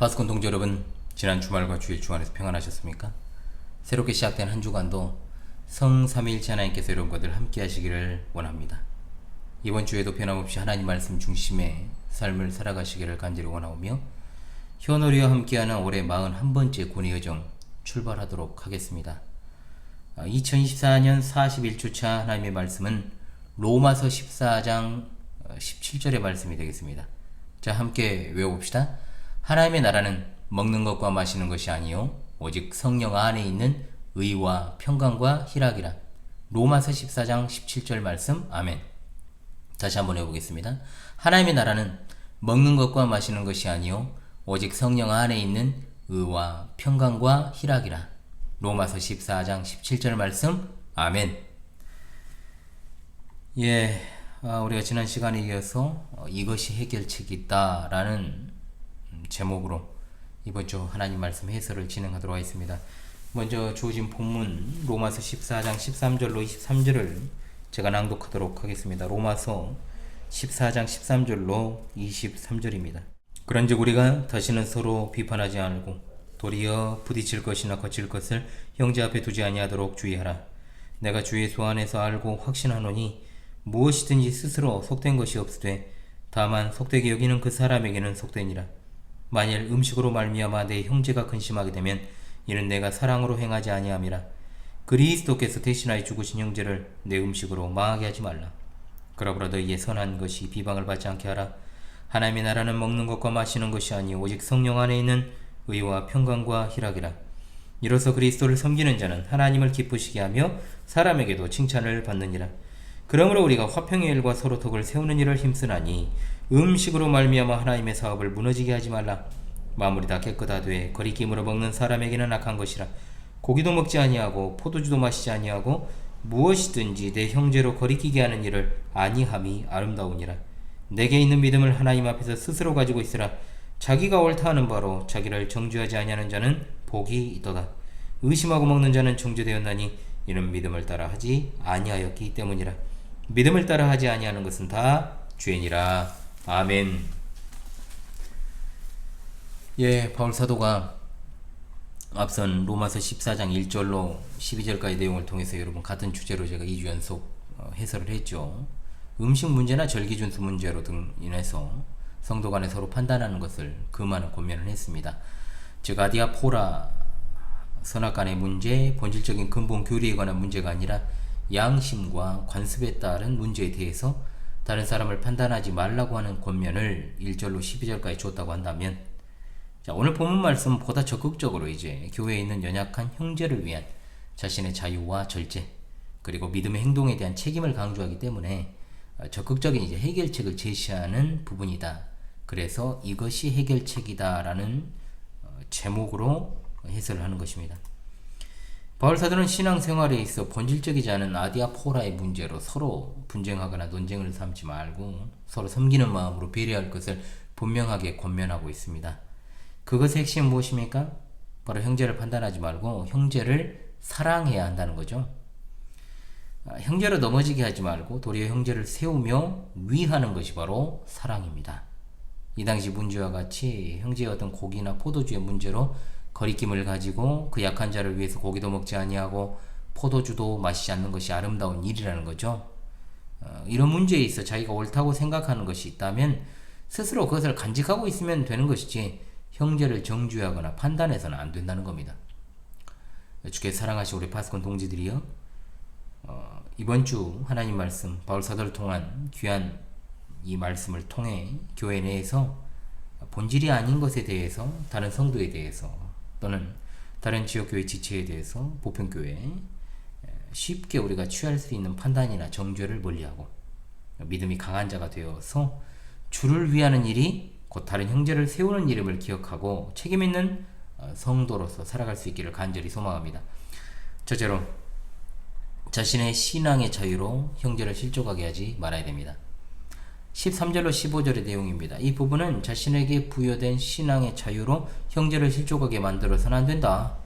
파스콘 동지 여러분, 지난 주말과 주일 주간에서 평안하셨습니까? 새롭게 시작된 한 주간도 성삼위일체 하나님께서 여러분과들 함께 하시기를 원합니다. 이번 주에도 변함없이 하나님 말씀 중심의 삶을 살아가시기를 간절히 원하오며 현오리와 함께하는 올해 41번째 군의 여정 출발하도록 하겠습니다. 2024년 41주차 하나님의 말씀은 로마서 14장 17절의 말씀이 되겠습니다. 자, 함께 외워봅시다. 하나님의 나라는 먹는 것과 마시는 것이 아니요 오직 성령 안에 있는 의와 평강과 희락이라. 로마서 14장 17절 말씀. 아멘. 다시 한번 해보겠습니다. 하나님의 나라는 먹는 것과 마시는 것이 아니요 오직 성령 안에 있는 의와 평강과 희락이라. 로마서 14장 17절 말씀. 아멘. 우리가 지난 시간에 이어서 이것이 해결책이다 라는 제목으로 이번 주 하나님 말씀 해설을 진행하도록 하겠습니다. 먼저 주어진 본문 로마서 14장 13절로 23절을 제가 낭독하도록 하겠습니다. 로마서 14장 13절로 23절입니다. 그런즉 우리가 다시는 서로 비판하지 않고 도리어 부딪힐 것이나 거칠 것을 형제 앞에 두지 아니하도록 주의하라. 내가 주 예수 안에서 알고 확신하노니 무엇이든지 스스로 속된 것이 없으되 다만 속되게 여기는 그 사람에게는 속되니라. 만일 음식으로 말미암아 내 형제가 근심하게 되면 이는 내가 사랑으로 행하지 아니함이라. 그리스도께서 대신하여 죽으신 형제를 내 음식으로 망하게 하지 말라. 그러므로 너희의 선한 것이 비방을 받지 않게 하라. 하나님의 나라는 먹는 것과 마시는 것이 아니오 오직 성령 안에 있는 의와 평강과 희락이라. 이로써 그리스도를 섬기는 자는 하나님을 기쁘시게 하며 사람에게도 칭찬을 받느니라. 그러므로 우리가 화평의 일과 서로 덕을 세우는 일을 힘쓰나니 음식으로 말미암아 하나님의 사업을 무너지게 하지 말라. 마무리 다 깨끗하되 거리낌으로 먹는 사람에게는 악한 것이라. 고기도 먹지 아니하고 포도주도 마시지 아니하고 무엇이든지 내 형제로 거리끼게 하는 일을 아니함이 아름다우니라. 내게 있는 믿음을 하나님 앞에서 스스로 가지고 있으라. 자기가 옳다 하는 바로 자기를 정죄하지 아니하는 자는 복이 있도다. 의심하고 먹는 자는 정죄되었나니 이는 믿음을 따라 하지 아니하였기 때문이라. 믿음을 따라 하지 아니하는 것은 다 죄니라. 아멘. 바울 사도가 앞선 로마서 14장 1절로 12절까지 내용을 통해서 여러분 같은 주제로 제가 2주 연속 해설을 했죠. 음식 문제나 절기 준수 문제로 등 인해서 성도 간에 서로 판단하는 것을 금하는 권면을 했습니다. 즉 아디아포라 선악간의 문제, 본질적인 근본 교리에 관한 문제가 아니라 양심과 관습에 따른 문제에 대해서 다른 사람을 판단하지 말라고 하는 권면을 1절로 12절까지 줬다고 한다면, 자, 오늘 본문 말씀은 보다 적극적으로 이제 교회에 있는 연약한 형제를 위한 자신의 자유와 절제 그리고 믿음의 행동에 대한 책임을 강조하기 때문에 적극적인 이제 해결책을 제시하는 부분이다. 그래서 이것이 해결책이다라는 제목으로 해설을 하는 것입니다. 바울 사도는 신앙생활에 있어 본질적이지 않은 아디아포라의 문제로 서로 분쟁하거나 논쟁을 삼지 말고 서로 섬기는 마음으로 배려할 것을 분명하게 권면하고 있습니다. 그것의 핵심은 무엇입니까? 바로 형제를 판단하지 말고 형제를 사랑해야 한다는 거죠. 형제로 넘어지게 하지 말고 도리어 형제를 세우며 위하는 것이 바로 사랑입니다. 이 당시 문제와 같이 형제의 어떤 고기나 포도주의 문제로 거리낌을 가지고 그 약한 자를 위해서 고기도 먹지 아니하고 포도주도 마시지 않는 것이 아름다운 일이라는 거죠. 이런 문제에 있어 자기가 옳다고 생각하는 것이 있다면 스스로 그것을 간직하고 있으면 되는 것이지 형제를 정죄하거나 판단해서는 안 된다는 겁니다. 주께서 사랑하시는 우리 파스콘 동지들이여, 이번 주 하나님 말씀 바울 사도를 통한 귀한 이 말씀을 통해 교회 내에서 본질이 아닌 것에 대해서, 다른 성도에 대해서 또는 다른 지역교회 지체에 대해서 보편교회에 쉽게 우리가 취할 수 있는 판단이나 정죄를 멀리하고 믿음이 강한 자가 되어서 주를 위하는 일이 곧 다른 형제를 세우는 이름을 기억하고 책임있는 성도로서 살아갈 수 있기를 간절히 소망합니다. 첫째로, 자신의 신앙의 자유로 형제를 실족하게 하지 말아야 됩니다. 13절로 15절의 내용입니다. 이 부분은 자신에게 부여된 신앙의 자유로 형제를 실족하게 만들어서는 안 된다.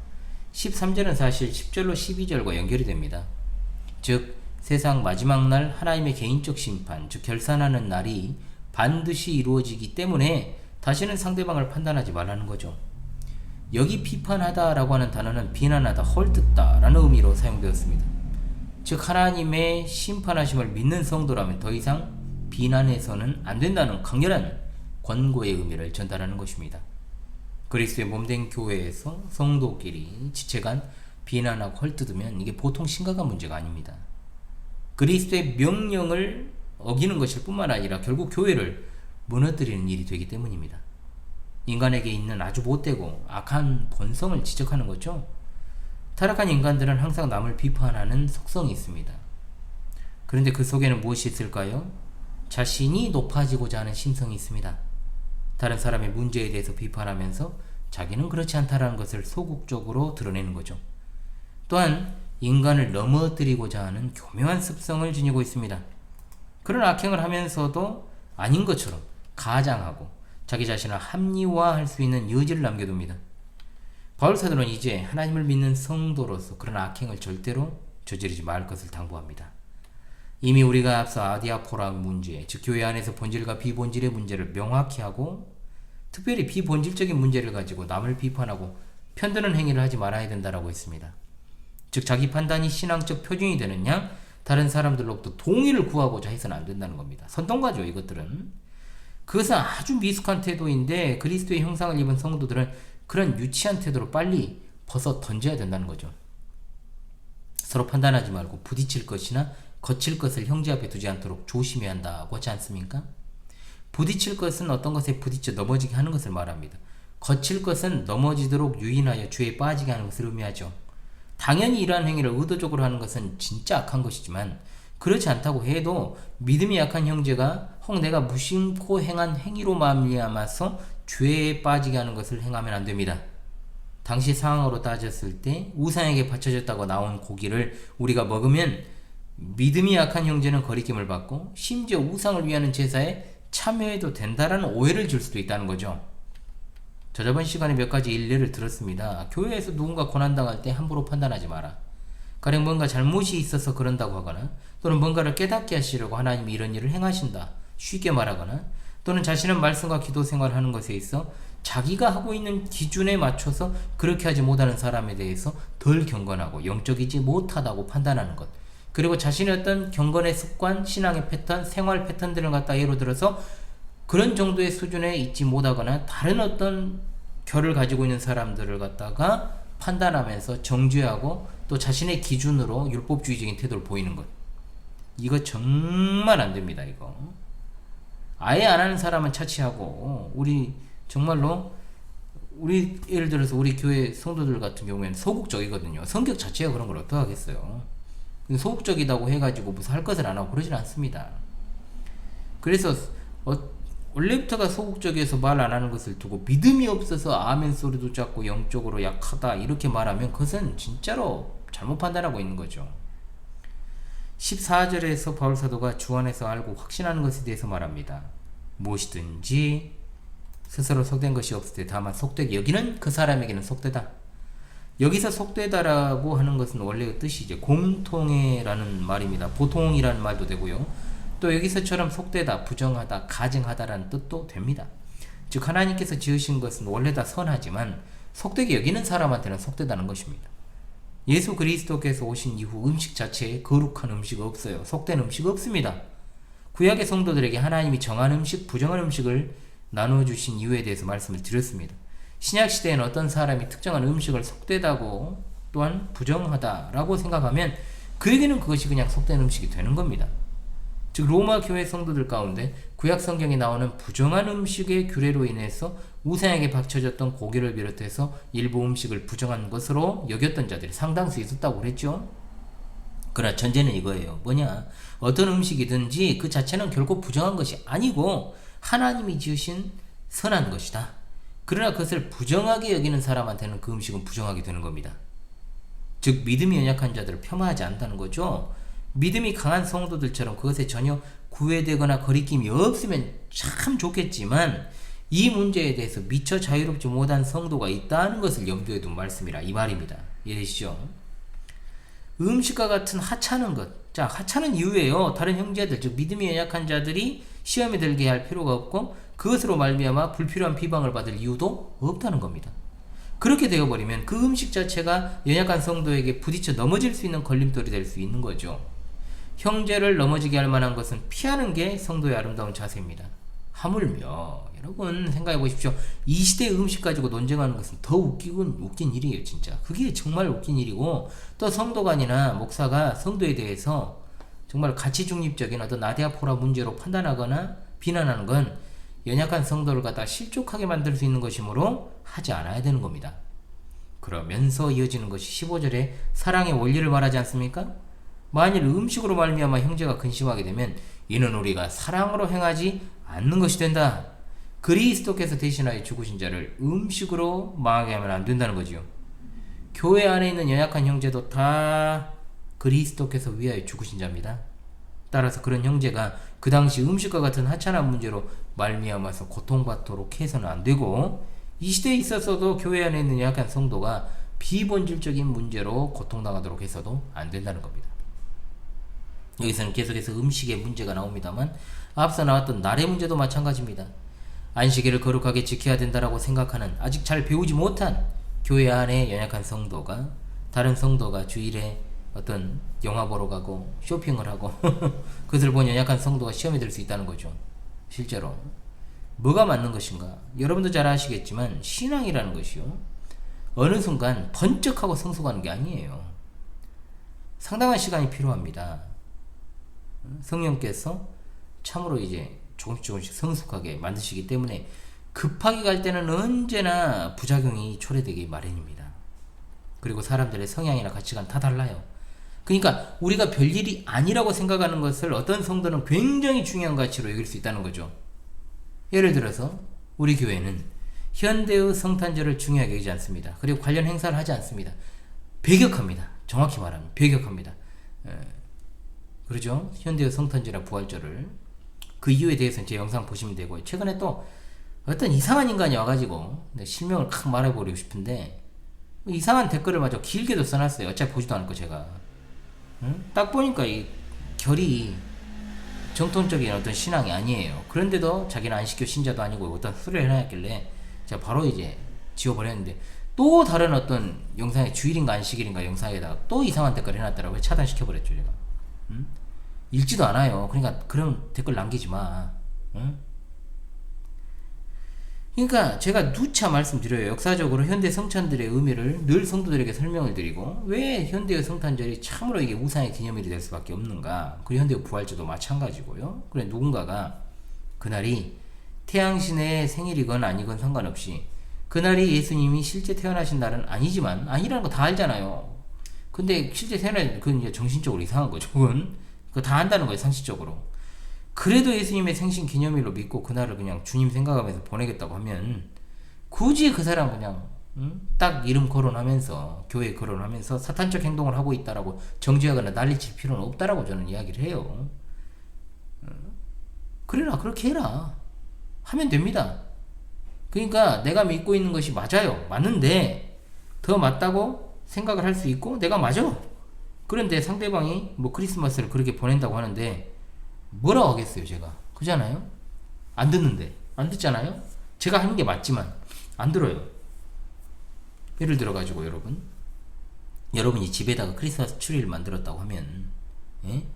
13절은 사실 10절로 12절과 연결이 됩니다. 즉 세상 마지막 날 하나님의 개인적 심판, 즉 결산하는 날이 반드시 이루어지기 때문에 다시는 상대방을 판단하지 말라는 거죠. 여기 비판하다라고 하는 단어는 비난하다, 헐뜯다 라는 의미로 사용되었습니다. 즉 하나님의 심판하심을 믿는 성도라면 더 이상 비난해서는 안 된다는 강렬한 권고의 의미를 전달하는 것입니다. 그리스도의 몸된 교회에서 성도끼리 지체간 비난하고 헐뜯으면 이게 보통 심각한 문제가 아닙니다. 그리스도의 명령을 어기는 것일 뿐만 아니라 결국 교회를 무너뜨리는 일이 되기 때문입니다. 인간에게 있는 아주 못되고 악한 본성을 지적하는 거죠. 타락한 인간들은 항상 남을 비판하는 속성이 있습니다. 그런데 그 속에는 무엇이 있을까요? 자신이 높아지고자 하는 심성이 있습니다. 다른 사람의 문제에 대해서 비판하면서 자기는 그렇지 않다라는 것을 소극적으로 드러내는 거죠. 또한 인간을 넘어뜨리고자 하는 교묘한 습성을 지니고 있습니다. 그런 악행을 하면서도 아닌 것처럼 가장하고 자기 자신을 합리화할 수 있는 여지를 남겨둡니다. 바울 사도는 이제 하나님을 믿는 성도로서 그런 악행을 절대로 저지르지 말 것을 당부합니다. 이미 우리가 앞서 아디아포라 문제, 즉 교회 안에서 본질과 비본질의 문제를 명확히 하고 특별히 비본질적인 문제를 가지고 남을 비판하고 편드는 행위를 하지 말아야 된다라고 했습니다. 즉 자기 판단이 신앙적 표준이 되는 양 다른 사람들로부터 동의를 구하고자 해서는 안 된다는 겁니다. 선동가죠 이것들은. 그것은 아주 미숙한 태도인데 그리스도의 형상을 입은 성도들은 그런 유치한 태도로 빨리 벗어 던져야 된다는 거죠. 서로 판단하지 말고 부딪힐 것이나 거칠 것을 형제 앞에 두지 않도록 조심해야 한다고 하지 않습니까? 부딪힐 것은 어떤 것에 부딪혀 넘어지게 하는 것을 말합니다. 거칠 것은 넘어지도록 유인하여 죄에 빠지게 하는 것을 의미하죠. 당연히 이러한 행위를 의도적으로 하는 것은 진짜 악한 것이지만 그렇지 않다고 해도 믿음이 약한 형제가 혹 내가 무심코 행한 행위로 말미암아서 죄에 빠지게 하는 것을 행하면 안 됩니다. 당시 상황으로 따졌을 때 우상에게 바쳐졌다고 나온 고기를 우리가 먹으면 믿음이 약한 형제는 거리낌을 받고 심지어 우상을 위하는 제사에 참여해도 된다라는 오해를 줄 수도 있다는 거죠. 저번 시간에 몇 가지 일례를 들었습니다. 교회에서 누군가 고난당할 때 함부로 판단하지 마라. 가령 뭔가 잘못이 있어서 그런다고 하거나 또는 뭔가를 깨닫게 하시려고 하나님이 이런 일을 행하신다. 쉽게 말하거나 또는 자신은 말씀과 기도 생활하는 것에 있어 자기가 하고 있는 기준에 맞춰서 그렇게 하지 못하는 사람에 대해서 덜 경건하고 영적이지 못하다고 판단하는 것. 그리고 자신의 어떤 경건의 습관, 신앙의 패턴, 생활 패턴들을 갖다 예로 들어서 그런 정도의 수준에 있지 못하거나 다른 어떤 결을 가지고 있는 사람들을 갖다가 판단하면서 정죄하고 또 자신의 기준으로 율법주의적인 태도를 보이는 것. 이거 정말 안 됩니다, 이거. 아예 안 하는 사람은 차치하고, 우리 정말로, 우리 예를 들어서 우리 교회 성도들 같은 경우에는 소극적이거든요. 성격 자체가 그런 걸 어떡하겠어요. 소극적이다고 해가지고 무슨 할 것을 안 하고 그러진 않습니다. 그래서 원래부터가 소극적이어서 말 안 하는 것을 두고 믿음이 없어서 아멘 소리도 작고 영적으로 약하다 이렇게 말하면 그것은 진짜로 잘못 판단하고 있는 거죠. 14절에서 바울 사도가 주 안에서 알고 확신하는 것에 대해서 말합니다. 무엇이든지 스스로 속된 것이 없을 때 다만 속되게 여기는 그 사람에게는 속되다. 여기서 속되다라고 하는 것은 원래의 뜻이 이제 공통해라는 말입니다. 보통이라는 말도 되고요. 또 여기서처럼 속되다, 부정하다, 가증하다라는 뜻도 됩니다. 즉 하나님께서 지으신 것은 원래 다 선하지만 속되게 여기는 사람한테는 속되다는 것입니다. 예수 그리스도께서 오신 이후 음식 자체에 거룩한 음식 없어요. 속된 음식 없습니다. 구약의 성도들에게 하나님이 정한 음식, 부정한 음식을 나눠주신 이유에 대해서 말씀을 드렸습니다. 신약시대에는 어떤 사람이 특정한 음식을 속되다고 또한 부정하다라고 생각하면 그에게는 그것이 그냥 속된 음식이 되는 겁니다. 즉 로마 교회 성도들 가운데 구약 성경에 나오는 부정한 음식의 규례로 인해서 우상에게 바쳐졌던 고기를 비롯해서 일부 음식을 부정한 것으로 여겼던 자들이 상당수 있었다고 그랬죠. 그러나 전제는 이거예요. 뭐냐? 어떤 음식이든지 그 자체는 결국 부정한 것이 아니고 하나님이 지으신 선한 것이다. 그러나 그것을 부정하게 여기는 사람한테는 그 음식은 부정하게 되는 겁니다. 즉 믿음이 연약한 자들을 폄하하지 않는다는 거죠. 믿음이 강한 성도들처럼 그것에 전혀 구애되거나 거리낌이 없으면 참 좋겠지만 이 문제에 대해서 미처 자유롭지 못한 성도가 있다는 것을 염두에 둔 말씀이라 이 말입니다. 이해되시죠? 음식과 같은 하찮은 것. 자, 하찮은 이유예요. 다른 형제들, 즉 믿음이 연약한 자들이 시험에 들게 할 필요가 없고 그것으로 말미암아 불필요한 비방을 받을 이유도 없다는 겁니다. 그렇게 되어버리면 그 음식 자체가 연약한 성도에게 부딪혀 넘어질 수 있는 걸림돌이 될 수 있는 거죠. 형제를 넘어지게 할 만한 것은 피하는 게 성도의 아름다운 자세입니다. 하물며 여러분 생각해 보십시오. 이 시대의 음식 가지고 논쟁하는 것은 더 웃긴 일이에요. 진짜 그게 정말 웃긴 일이고, 또 성도관이나 목사가 성도에 대해서 정말 가치 중립적인 어떤 나디아포라 문제로 판단하거나 비난하는 건 연약한 성도를 갖다 실족하게 만들 수 있는 것이므로 하지 않아야 되는 겁니다. 그러면서 이어지는 것이 15절에 사랑의 원리를 말하지 않습니까? 만일 음식으로 말미암아 형제가 근심하게 되면 이는 우리가 사랑으로 행하지 않는 것이 된다. 그리스도께서 대신하여 죽으신 자를 음식으로 망하게 하면 안 된다는 거지요. 교회 안에 있는 연약한 형제도 다 그리스도께서 위하여 죽으신 자입니다. 따라서 그런 형제가 그 당시 음식과 같은 하찮은 문제로 말미암아서 고통받도록 해서는 안 되고, 이 시대에 있어서도 교회 안에 있는 연약한 성도가 비본질적인 문제로 고통당하도록 해서도 안 된다는 겁니다. 여기서는 계속해서 음식의 문제가 나옵니다만, 앞서 나왔던 날의 문제도 마찬가지입니다. 안식일을 거룩하게 지켜야 된다라고 생각하는 아직 잘 배우지 못한 교회 안에 연약한 성도가, 다른 성도가 주일에 어떤 영화 보러 가고 쇼핑을 하고 그것을 본 연약한 성도가 시험에 들 수 있다는 거죠. 실제로 뭐가 맞는 것인가? 여러분도 잘 아시겠지만 신앙이라는 것이요, 어느 순간 번쩍하고 성숙하는 게 아니에요. 상당한 시간이 필요합니다. 성령께서 참으로 이제 조금씩 성숙하게 만드시기 때문에 급하게 갈 때는 언제나 부작용이 초래되기 마련입니다. 그리고 사람들의 성향이나 가치관은 다 달라요. 그러니까 우리가 별일이 아니라고 생각하는 것을 어떤 성도는 굉장히 중요한 가치로 여길 수 있다는 거죠. 예를 들어서 우리 교회는 현대의 성탄절을 중요하게 여기지 않습니다. 그리고 관련 행사를 하지 않습니다. 배격합니다. 정확히 말하면 배격합니다. 그러죠? 현대의 성탄절이나 부활절을. 그 이유에 대해서는 제 영상 보시면 되고요. 최근에 또 어떤 이상한 인간이 와가지고 실명을 칵 말해버리고 싶은데 이상한 댓글을 마저 길게도 써놨어요. 어차피 보지도 않을 거 제가. 딱 보니까 이 결이 정통적인 어떤 신앙이 아니에요. 그런데도 자기는 안식교 신자도 아니고 어떤 수를 해놨길래 제가 바로 이제 지워버렸는데, 또 다른 어떤 영상에 주일인가 안식일인가 영상에다가 또 이상한 댓글 해놨더라고요. 차단시켜버렸죠 제가. 읽지도 않아요. 그러니까 그런 댓글 남기지 마. 그러니까 제가 누차 말씀드려요. 역사적으로 현대 성찬들의 의미를 늘 성도들에게 설명을 드리고, 왜 현대의 성탄절이 참으로 이게 우상의 기념일이 될 수밖에 없는가. 그리고 현대의 부활절도 마찬가지고요. 그래 누군가가 그날이 태양신의 생일이건 아니건 상관없이 그날이 예수님이 실제 태어나신 날은 아니지만, 아니라는 거 다 알잖아요. 근데 실제 태어나신, 그건 이제 정신적으로 이상한 거죠. 그건 그거 다 안다는 거예요, 상식적으로. 그래도 예수님의 생신 기념일로 믿고 그날을 그냥 주님 생각하면서 보내겠다고 하면, 굳이 그 사람 그냥 딱 이름 거론하면서 교회 거론하면서 사탄적 행동을 하고 있다라고 정죄하거나 난리칠 필요는 없다라고 저는 이야기를 해요. 그래라, 그렇게 해라 하면 됩니다. 그러니까 내가 믿고 있는 것이 맞아요. 맞는데 더 맞다고 생각을 할 수 있고, 내가 맞아. 그런데 상대방이 뭐 크리스마스를 그렇게 보낸다고 하는데 뭐라고 하겠어요 제가. 그잖아요. 안 듣는데. 안 듣잖아요. 제가 하는 게 맞지만 안 들어요. 예를 들어 가지고 여러분이 집에다가 크리스마스 트리를 만들었다고 하면, 예?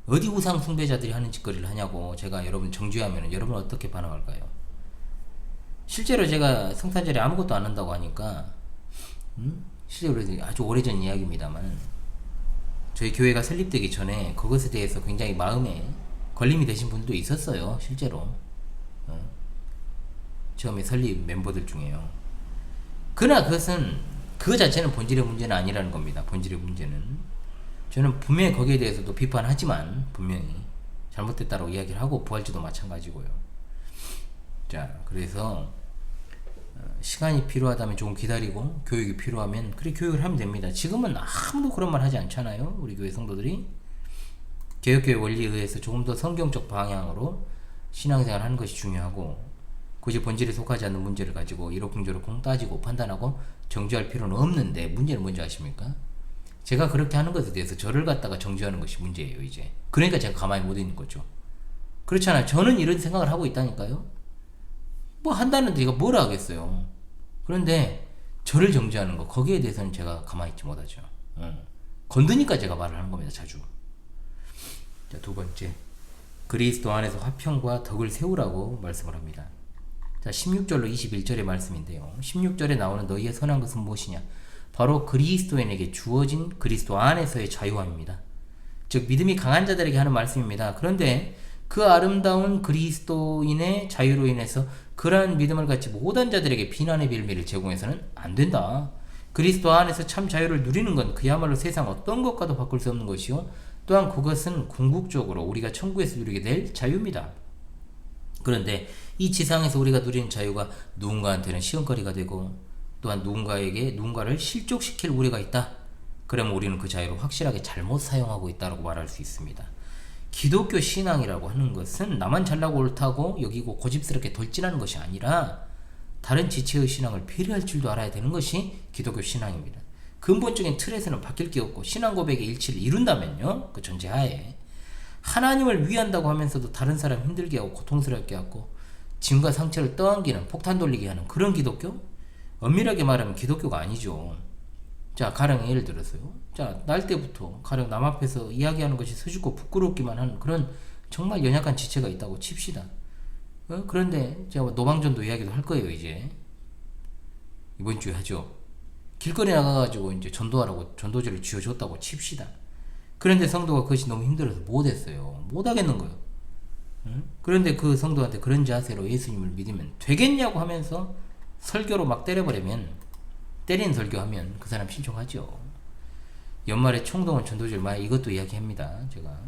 어디 우상 숭배자들이 하는 짓거리를 하냐고 제가 여러분 정죄하면 여러분 어떻게 반응할까요? 실제로 제가 성탄절에 아무것도 안 한다고 하니까, 실제로 아주 오래전 이야기입니다만, 저희 교회가 설립되기 전에 그것에 대해서 굉장히 마음에 걸림이 되신 분도 있었어요. 실제로 처음에 설립 멤버들 중에요. 그러나 그 자체는 본질의 문제는 아니라는 겁니다. 본질의 문제는, 저는 분명히 거기에 대해서도 비판하지만 분명히 잘못됐다고 이야기를 하고, 부활주도 마찬가지고요. 자, 그래서 시간이 필요하다면 조금 기다리고, 교육이 필요하면 그래 교육을 하면 됩니다. 지금은 아무도 그런 말 하지 않잖아요. 우리 교회 성도들이 개혁교회 원리에 의해서 조금 더 성경적 방향으로 신앙생활 하는 것이 중요하고, 굳이 본질에 속하지 않는 문제를 가지고 이러쿵저러쿵 따지고 판단하고 정죄할 필요는 없는데, 문제는 뭔지 아십니까? 제가 그렇게 하는 것에 대해서 저를 갖다가 정죄하는 것이 문제예요 이제. 그러니까 제가 가만히 못 있는 거죠. 그렇잖아요. 저는 이런 생각을 하고 있다니까요. 뭐 한다는데 제가 뭐라 하겠어요. 그런데 저를 정죄하는 거, 거기에 대해서는 제가 가만히 있지 못하죠. 건드니까 제가 말을 하는 겁니다. 자주. 자, 두 번째, 그리스도 안에서 화평과 덕을 세우라고 말씀을 합니다. 자, 16절로 21절의 말씀인데요. 16절에 나오는 너희의 선한 것은 무엇이냐? 바로 그리스도인에게 주어진 그리스도 안에서의 자유함입니다. 즉 믿음이 강한 자들에게 하는 말씀입니다. 그런데 그 아름다운 그리스도인의 자유로 인해서 그러한 믿음을 갖지 못한 자들에게 비난의 빌미를 제공해서는 안 된다. 그리스도 안에서 참 자유를 누리는 건 그야말로 세상 어떤 것과도 바꿀 수 없는 것이요, 또한 그것은 궁극적으로 우리가 천국에서 누리게 될 자유입니다. 그런데 이 지상에서 우리가 누리는 자유가 누군가한테는 시험거리가 되고, 또한 누군가를 실족시킬 우려가 있다. 그러면 우리는 그 자유를 확실하게 잘못 사용하고 있다고 말할 수 있습니다. 기독교 신앙이라고 하는 것은 나만 잘나고 옳다고 여기고 고집스럽게 돌진하는 것이 아니라 다른 지체의 신앙을 배려할 줄도 알아야 되는 것이 기독교 신앙입니다. 근본적인 틀에서는 바뀔 게 없고 신앙 고백의 일치를 이룬다면요, 그 전제하에 하나님을 위한다고 하면서도 다른 사람 힘들게 하고 고통스럽게 하고 짐과 상처를 떠안기는, 폭탄 돌리게 하는 그런 기독교? 엄밀하게 말하면 기독교가 아니죠. 자, 가령 예를 들어서요. 자, 날 때부터 가령 남 앞에서 이야기하는 것이 서죽고 부끄럽기만 하는 그런 정말 연약한 지체가 있다고 칩시다. 그런데 제가 노방전도 이야기도 할 거예요. 이제 이번 주에 하죠. 길거리 나가가지고 이제 전도하라고 전도지를 쥐어줬다고 칩시다. 그런데 성도가 그것이 너무 힘들어서 못했어요. 못하겠는 거예요. 그런데 그 성도한테 그런 자세로 예수님을 믿으면 되겠냐고 하면서 설교로 막 때려버리면, 때린 설교하면 그 사람 신청하죠. 연말에 총동원 전도질 말 이것도 이야기합니다. 제가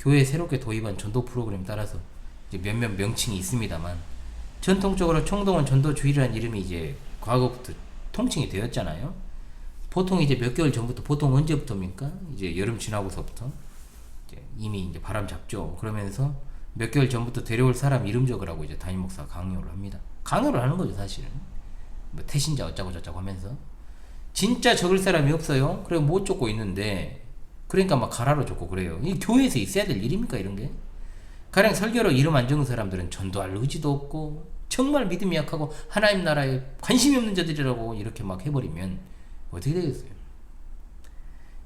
교회에 새롭게 도입한 전도 프로그램 따라서 이제 몇몇 명칭이 있습니다만, 전통적으로 총동원 전도주일이라는 이름이 이제 과거부터 통칭이 되었잖아요. 보통 이제 몇 개월 전부터, 보통 언제부터입니까? 이제 여름 지나고서부터 이제 이미 이제 바람 잡죠. 그러면서 몇 개월 전부터 데려올 사람 이름 적으라고 이제 담임 목사가 강요를 합니다. 강요를 하는 거죠, 사실은. 뭐 태신자 어쩌고 저쩌고 하면서 진짜 적을 사람이 없어요. 그래 못 쫓고 있는데, 그러니까 막 가라로 쫓고 그래요. 이 교회에서 있어야 될 일입니까, 이런 게? 가령 설교로 이름 안 적은 사람들은 전도할 의지도 없고 정말 믿음이 약하고 하나님 나라에 관심이 없는 자들이라고 이렇게 막 해버리면 어떻게 되겠어요?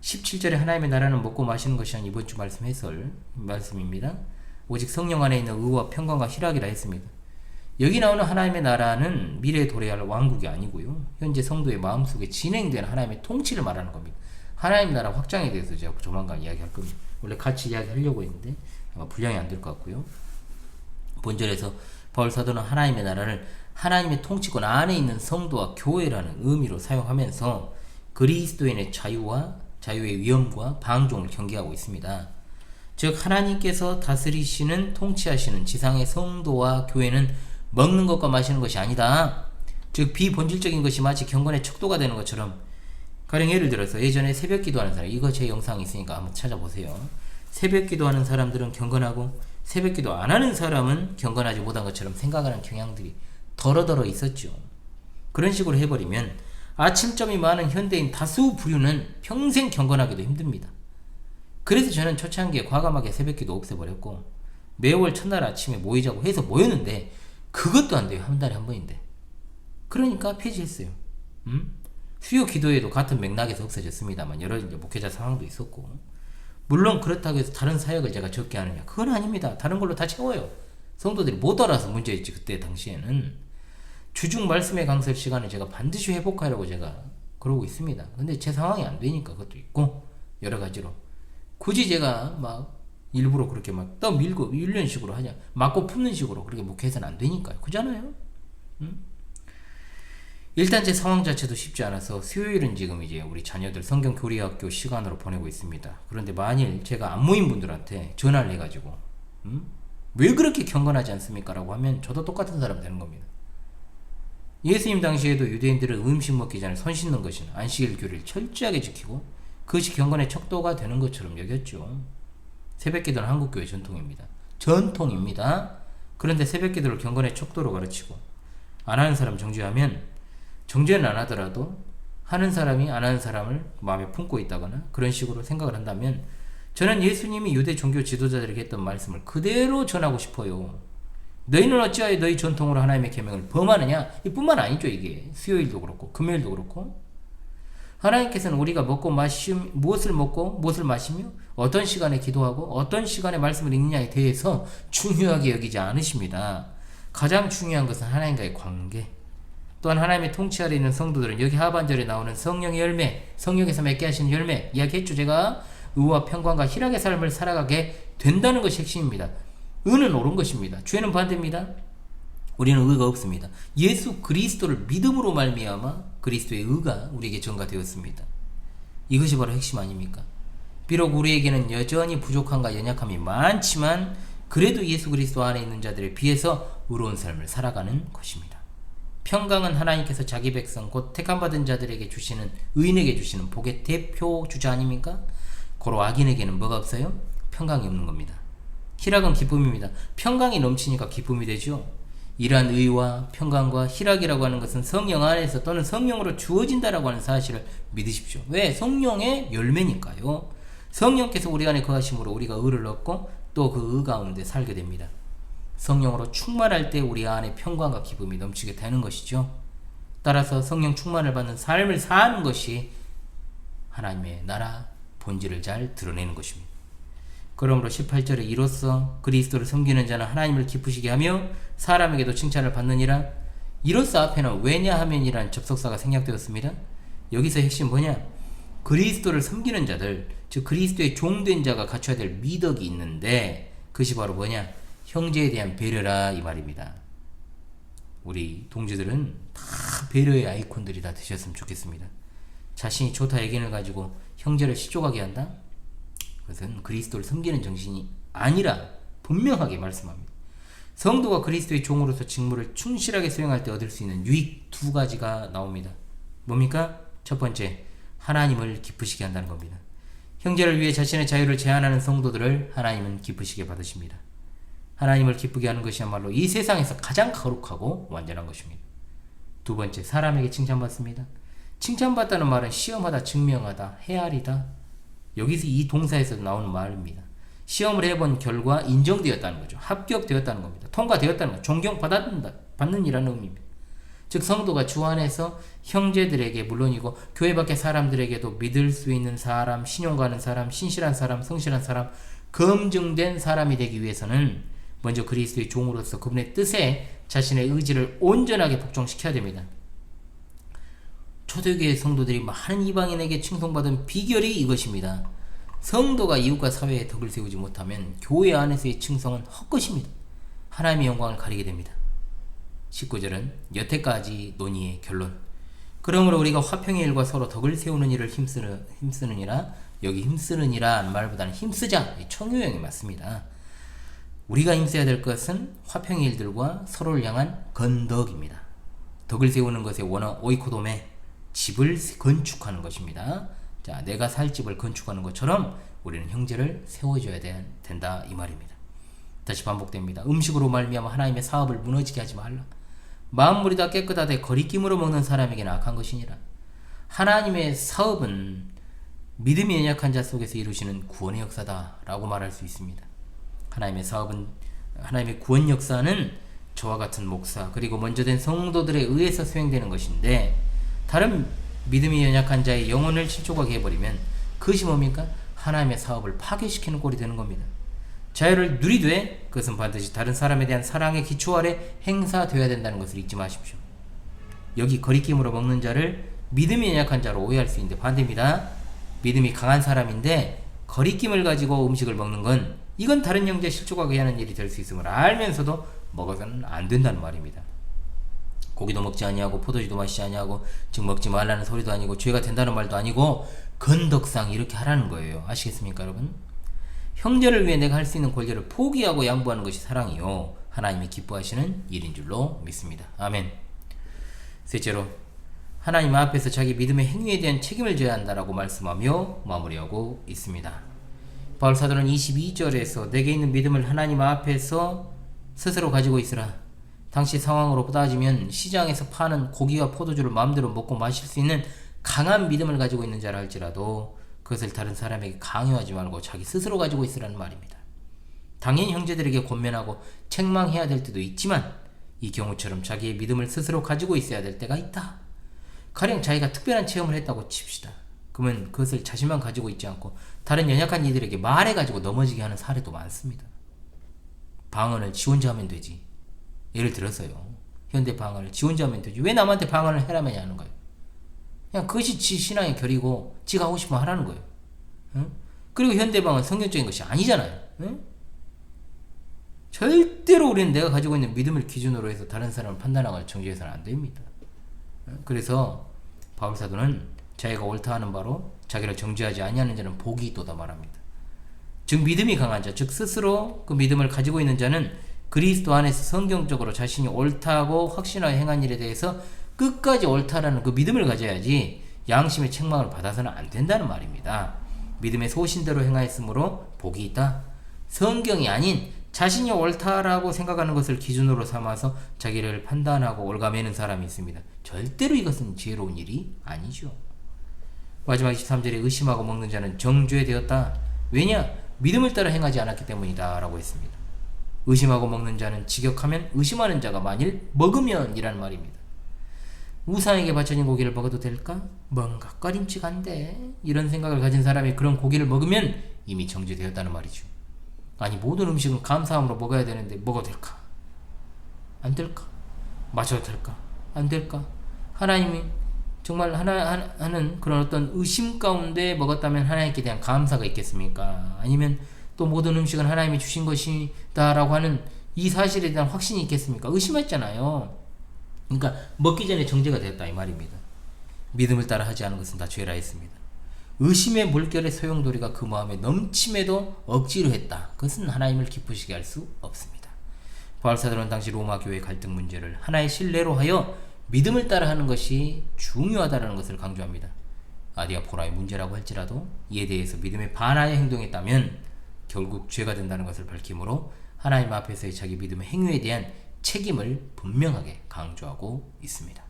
17절에 하나님의 나라는 먹고 마시는 것이 아닌 이번 주 말씀 해설 말씀입니다. 오직 성령 안에 있는 의와 평강과 희락이라 했습니다. 여기 나오는 하나님의 나라는 미래에 도래할 왕국이 아니고요, 현재 성도의 마음속에 진행되는 하나님의 통치를 말하는 겁니다. 하나님 나라 확장에 대해서 제가 조만간 이야기할 겁니다. 원래 같이 이야기하려고 했는데 아마 분량이 안 될 것 같고요. 본절에서 바울 사도는 하나님의 나라를 하나님의 통치권 안에 있는 성도와 교회라는 의미로 사용하면서 그리스도인의 자유의 위험과 방종을 경계하고 있습니다. 즉 하나님께서 다스리시는, 통치하시는 지상의 성도와 교회는 먹는 것과 마시는 것이 아니다. 즉 비본질적인 것이 마치 경건의 척도가 되는 것처럼, 가령 예를 들어서 예전에 새벽 기도하는 사람, 이거 제 영상이 있으니까 한번 찾아보세요. 새벽 기도하는 사람들은 경건하고 새벽 기도 안 하는 사람은 경건하지 못한 것처럼 생각하는 경향들이 더러더러 있었죠. 그런 식으로 해버리면 아침잠이 많은 현대인 다수 부류는 평생 경건하기도 힘듭니다. 그래서 저는 초창기에 과감하게 새벽 기도 없애버렸고, 매월 첫날 아침에 모이자고 해서 모였는데 그것도 안 돼요. 한 달에 한 번인데. 그러니까 폐지했어요. 수요 기도회도 같은 맥락에서 없어졌습니다만 여러 이제 목회자 상황도 있었고, 물론 그렇다고 해서 다른 사역을 제가 적게 하느냐, 그건 아닙니다. 다른 걸로 다 채워요. 성도들이 못 알아서 문제였지. 그때 당시에는 주중 말씀의 강설 시간을 제가 반드시 회복하려고 제가 그러고 있습니다. 근데 제 상황이 안 되니까 그것도 있고, 여러 가지로 굳이 제가 막 일부러 그렇게 막 떠밀고 훈련식으로 하냐, 맞고 품는 식으로 그렇게 목회해서는 안 되니까요. 그잖아요. 일단 제 상황 자체도 쉽지 않아서 수요일은 지금 이제 우리 자녀들 성경 교리학교 시간으로 보내고 있습니다. 그런데 만일 제가 안 모인 분들한테 전화를 해가지고 왜 그렇게 경건하지 않습니까? 라고 하면 저도 똑같은 사람 되는 겁니다. 예수님 당시에도 유대인들은 음식 먹기 전에 손 씻는 것이나 안식일 교리를 철저하게 지키고 그것이 경건의 척도가 되는 것처럼 여겼죠. 새벽기도는 한국교회 전통입니다. 전통입니다. 그런데 새벽기도를 경건의 척도로 가르치고 안 하는 사람 정죄하면, 정죄는 안 하더라도 하는 사람이 안 하는 사람을 마음에 품고 있다거나 그런 식으로 생각을 한다면, 저는 예수님이 유대 종교 지도자들에게 했던 말씀을 그대로 전하고 싶어요. 너희는 어찌하여 너희 전통으로 하나님의 계명을 범하느냐? 이뿐만 아니죠. 이게 수요일도 그렇고 금요일도 그렇고 하나님께서는 우리가 무엇을 먹고 무엇을 마시며 어떤 시간에 기도하고 어떤 시간에 말씀을 읽느냐에 대해서 중요하게 여기지 않으십니다. 가장 중요한 것은 하나님과의 관계. 또한 하나님의 통치 아래 있는 성도들은 여기 하반절에 나오는 성령의 열매, 성령에서 맺게 하시는 열매 이야기했죠. 제가 의와 평강과 희락의 삶을 살아가게 된다는 것이 핵심입니다. 의는 옳은 것입니다. 죄는 반대입니다. 우리는 의가 없습니다. 예수 그리스도를 믿음으로 말미암아 그리스도의 의가 우리에게 전가되었습니다. 이것이 바로 핵심 아닙니까? 비록 우리에게는 여전히 부족함과 연약함이 많지만 그래도 예수 그리스도 안에 있는 자들에 비해서 의로운 삶을 살아가는 것입니다. 평강은 하나님께서 자기 백성 곧 택함받은 자들에게 주시는 의인에게 주시는 복의 대표 주자 아닙니까? 고로 악인에게는 뭐가 없어요? 평강이 없는 겁니다. 희락은 기쁨입니다. 평강이 넘치니까 기쁨이 되죠. 이러한 의와 평강과 희락이라고 하는 것은 성령 안에서 또는 성령으로 주어진다라고 하는 사실을 믿으십시오. 왜? 성령의 열매니까요. 성령께서 우리 안에 거하심으로 우리가 의를 얻고 또 그 의 가운데 살게 됩니다. 성령으로 충만할 때 우리 안에 평강과 기쁨이 넘치게 되는 것이죠. 따라서 성령 충만을 받는 삶을 사는 것이 하나님의 나라 본질을 잘 드러내는 것입니다. 그러므로 18절에 이로써 그리스도를 섬기는 자는 하나님을 기쁘시게 하며 사람에게도 칭찬을 받느니라. 이로써 앞에는 왜냐하면이라는 접속사가 생략되었습니다. 여기서 핵심 뭐냐? 그리스도를 섬기는 자들, 즉 그리스도의 종된 자가 갖춰야 될 미덕이 있는데 그것이 바로 뭐냐? 형제에 대한 배려라 이 말입니다. 우리 동지들은 다 배려의 아이콘들이 다 되셨으면 좋겠습니다. 자신이 좋다 의견을 가지고 형제를 시종하게 한다? 그것은 그리스도를 섬기는 정신이 아니라 분명하게 말씀합니다. 성도가 그리스도의 종으로서 직무를 충실하게 수행할 때 얻을 수 있는 유익 두 가지가 나옵니다. 뭡니까? 첫 번째, 하나님을 기쁘시게 한다는 겁니다. 형제를 위해 자신의 자유를 제한하는 성도들을 하나님은 기쁘시게 받으십니다. 하나님을 기쁘게 하는 것이야말로 이 세상에서 가장 거룩하고 완전한 것입니다. 두 번째, 사람에게 칭찬받습니다. 칭찬받다는 말은 시험하다, 증명하다, 헤아리다. 여기서 이 동사에서 나오는 말입니다. 시험을 해본 결과 인정되었다는 거죠. 합격되었다는 겁니다. 통과되었다는 거, 존경받는 이라는 의미입니다. 즉 성도가 주 안에서 형제들에게 물론이고 교회 밖의 사람들에게도 믿을 수 있는 사람, 신용 가는 사람, 신실한 사람, 성실한 사람, 검증된 사람이 되기 위해서는 먼저 그리스도의 종으로서 그분의 뜻에 자신의 의지를 온전하게 복종시켜야 됩니다. 초대교회 성도들이 많은 이방인에게 칭송받은 비결이 이것입니다. 성도가 이웃과 사회에 덕을 세우지 못하면 교회 안에서의 칭송은 헛것입니다. 하나님의 영광을 가리게 됩니다. 19절은 여태까지 논의의 결론. 그러므로 우리가 화평의 일과 서로 덕을 세우는 일을 힘쓰느니라. 여기 힘쓰느니라 말보다는 힘쓰자, 청유형이 맞습니다. 우리가 힘써야 될 것은 화평의 일들과 서로를 향한 건덕입니다. 덕을 세우는 것의 원어 오이코도메, 집을 건축하는 것입니다. 자, 내가 살 집을 건축하는 것처럼 우리는 형제를 세워줘야 된다 이 말입니다. 다시 반복됩니다. 음식으로 말미암아 하나님의 사업을 무너지게 하지 말라. 만물이 다 깨끗하되 거리낌으로 먹는 사람에게는 악한 것이니라. 하나님의 사업은 믿음이 연약한 자 속에서 이루시는 구원의 역사다 라고 말할 수 있습니다. 하나님의 사업은, 하나님의 구원 역사는 저와 같은 목사 그리고 먼저 된 성도들에 의해서 수행되는 것인데 다른 믿음이 연약한 자의 영혼을 실족하게 해버리면 그것이 뭡니까? 하나님의 사업을 파괴시키는 꼴이 되는 겁니다. 자유를 누리되 그것은 반드시 다른 사람에 대한 사랑의 기초 아래 행사되어야 된다는 것을 잊지 마십시오. 여기 거리낌으로 먹는 자를 믿음이 연약한 자로 오해할 수 있는데 반대입니다. 믿음이 강한 사람인데 거리낌을 가지고 음식을 먹는 건 이건 다른 형제 실족하게 하는 일이 될 수 있음을 알면서도 먹어서는 안 된다는 말입니다. 고기도 먹지 아니하고 포도주도 마시지 아니하고 즉 먹지 말라는 소리도 아니고 죄가 된다는 말도 아니고 건덕상 이렇게 하라는 거예요. 아시겠습니까 여러분? 형제를 위해 내가 할 수 있는 권리를 포기하고 양보하는 것이 사랑이요 하나님이 기뻐하시는 일인 줄로 믿습니다. 아멘. 셋째로 하나님 앞에서 자기 믿음의 행위에 대한 책임을 져야 한다라고 말씀하며 마무리하고 있습니다. 바울 사도는 22절에서 내게 있는 믿음을 하나님 앞에서 스스로 가지고 있으라. 당시 상황으로 따지면 시장에서 파는 고기와 포도주를 마음대로 먹고 마실 수 있는 강한 믿음을 가지고 있는 자라 할지라도 그것을 다른 사람에게 강요하지 말고 자기 스스로 가지고 있으라는 말입니다. 당연히 형제들에게 권면하고 책망해야 될 때도 있지만 이 경우처럼 자기의 믿음을 스스로 가지고 있어야 될 때가 있다. 가령 자기가 특별한 체험을 했다고 칩시다. 그러면 그것을 자신만 가지고 있지 않고 다른 연약한 이들에게 말해가지고 넘어지게 하는 사례도 많습니다. 방언을 지 혼자 하면 되지. 예를 들어서요. 현대 방언을 지 혼자 하면 되지. 왜 남한테 방언을 해라면 하는 거예요? 그냥 그것이 지 신앙의 결이고 지가 하고 싶으면 하라는 거예요. 응? 그리고 현대 방언은 성경적인 것이 아니잖아요. 응? 절대로 우리는 내가 가지고 있는 믿음을 기준으로 해서 다른 사람을 판단하거나 정죄해서는 안 됩니다. 그래서 바울사도는 자기가 옳다 하는 바로 자기를 정죄하지 아니하는 자는 복이 있도다 말합니다. 즉 믿음이 강한 자, 즉 스스로 그 믿음을 가지고 있는 자는 그리스도 안에서 성경적으로 자신이 옳다고 확신하여 행한 일에 대해서 끝까지 옳다라는 그 믿음을 가져야지 양심의 책망을 받아서는 안 된다는 말입니다. 믿음의 소신대로 행하였으므로 복이 있다. 성경이 아닌 자신이 옳다라고 생각하는 것을 기준으로 삼아서 자기를 판단하고 올가매는 사람이 있습니다. 절대로 이것은 지혜로운 일이 아니죠. 마지막 23절에 의심하고 먹는 자는 정죄되었다. 왜냐? 믿음을 따라 행하지 않았기 때문이다 라고 했습니다. 의심하고 먹는 자는 직역하면 의심하는 자가 만일 먹으면 이란 말입니다. 우상에게 바쳐진 고기를 먹어도 될까? 뭔가 꺼림칙한데 이런 생각을 가진 사람이 그런 고기를 먹으면 이미 정죄되었다는 말이죠. 아니 모든 음식은 감사함으로 먹어야 되는데 먹어도 될까? 안 될까? 마셔도 될까? 안 될까? 하나님이 정말 하는 그런 어떤 의심 가운데 먹었다면 하나님께 대한 감사가 있겠습니까? 아니면 또 모든 음식은 하나님이 주신 것이다 라고 하는 이 사실에 대한 확신이 있겠습니까? 의심했잖아요. 그러니까 먹기 전에 정죄가 됐다 이 말입니다. 믿음을 따라 하지 않은 것은 다 죄라 했습니다. 의심의 물결의 소용돌이가 그 마음에 넘침에도 억지로 했다. 그것은 하나님을 기쁘시게 할 수 없습니다. 바울사도는 당시 로마 교회 갈등 문제를 하나의 신뢰로 하여 믿음을 따라 하는 것이 중요하다는 것을 강조합니다. 아디아포라의 문제라고 할지라도 이에 대해서 믿음에 반하여 행동했다면 결국 죄가 된다는 것을 밝히므로 하나님 앞에서의 자기 믿음의 행위에 대한 책임을 분명하게 강조하고 있습니다.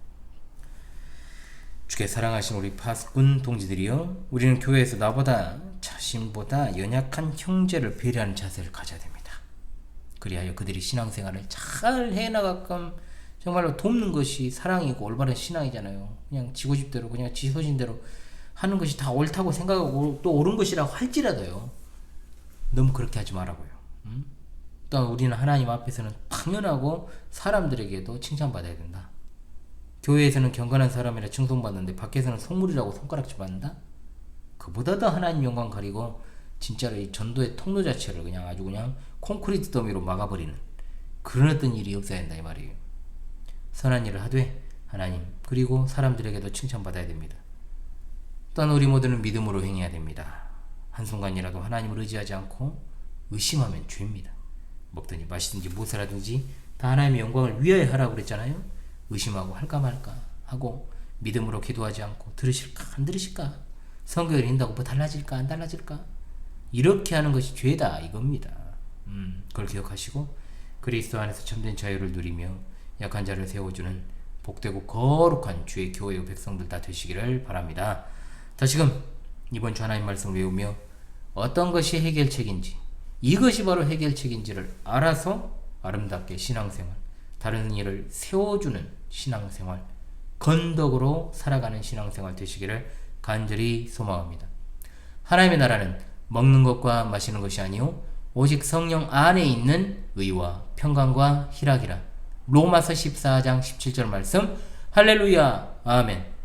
주께 사랑하신 우리 파수꾼 동지들이여, 우리는 교회에서 나보다 자신보다 연약한 형제를 배려하는 자세를 가져야 됩니다. 그리하여 그들이 신앙생활을 잘 해나가끔 정말로 돕는 것이 사랑이고 올바른 신앙이잖아요. 그냥 지 고집대로 그냥 지 소신대로 하는 것이 다 옳다고 생각하고 또 옳은 것이라고 할지라도요, 너무 그렇게 하지 말라고요. 또 우리는 하나님 앞에서는 당연하고 사람들에게도 칭찬받아야 된다. 교회에서는 경건한 사람이라 칭송받는데 밖에서는 속물이라고 손가락질 받는다? 그보다 더 하나님 영광 가리고 진짜로 이 전도의 통로 자체를 그냥 아주 그냥 콘크리트 더미로 막아버리는 그런 어떤 일이 없어야 된다 이 말이에요. 선한 일을 하되 하나님 그리고 사람들에게도 칭찬받아야 됩니다. 또한 우리 모두는 믿음으로 행해야 됩니다. 한순간이라도 하나님을 의지하지 않고 의심하면 죄입니다. 먹든지 마시든지 무엇을 하든지 다 하나님의 영광을 위하여 하라고 그랬잖아요. 의심하고 할까 말까 하고 믿음으로 기도하지 않고 들으실까 안 들으실까, 성경을 읽는다고 뭐 달라질까 안 달라질까, 이렇게 하는 것이 죄다 이겁니다. 그걸 기억하시고 그리스도 안에서 참된 자유를 누리며 약한 자를 세워주는 복되고 거룩한 주의 교회의 백성들 다 되시기를 바랍니다. 다시금 이번 주 하나님 말씀 외우며 어떤 것이 해결책인지, 이것이 바로 해결책인지를 알아서 아름답게 신앙생활, 다른 일을 세워주는 신앙생활, 건덕으로 살아가는 신앙생활 되시기를 간절히 소망합니다. 하나님의 나라는 먹는 것과 마시는 것이 아니요 오직 성령 안에 있는 의와 평강과 희락이라. 로마서 14장 17절 말씀. 할렐루야 아멘.